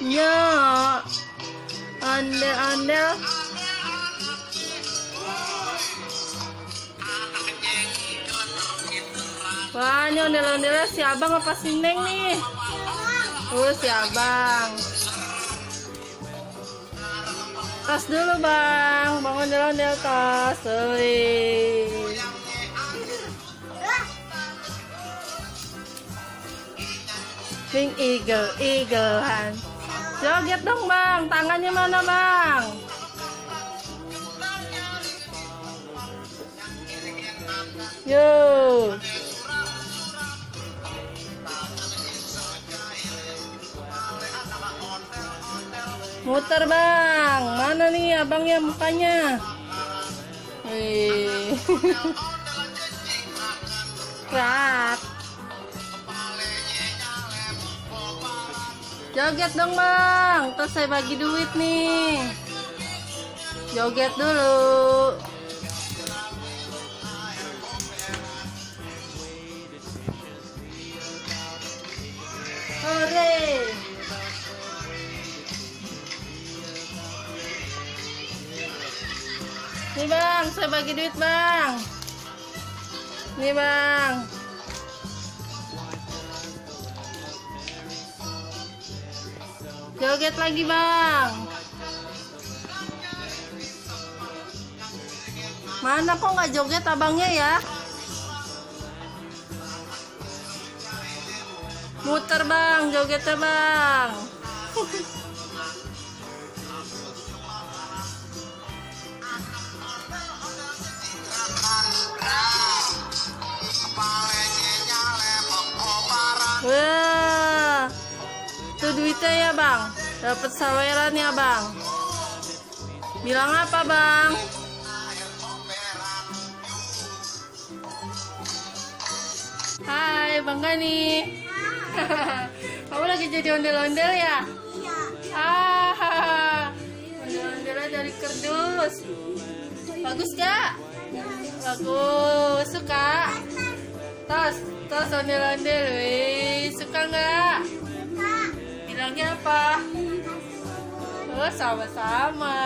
Ya, andel-andel. Wah, ini ondel-ondelnya si abang apa si Neng nih? Si abang. Tas dulu bang ondel-ondel tas. Pink eagle-han. Joget dong bang, tangannya mana bang? Yo. Muter bang, mana nih abangnya mukanya? Wih. Krak. Joget dong bang, terus saya bagi duit nih. Joget dulu. Hore. Nih bang, saya bagi duit bang. Nih bang. Joget lagi bang. Mana kok nggak joget abangnya ya? Muter bang, jogetnya bang. Wah, itu duitnya ya bang, dapat saweran ya bang. Bilang apa bang? Hai bang Gani. Kamu lagi jadi ondel-ondel ya? Iya. Ondel-ondelnya dari kerdus. Bagus gak? Bagus, suka? Tos ondel-ondel, wih, suka nggak? Bilangnya apa? Oh, sama-sama.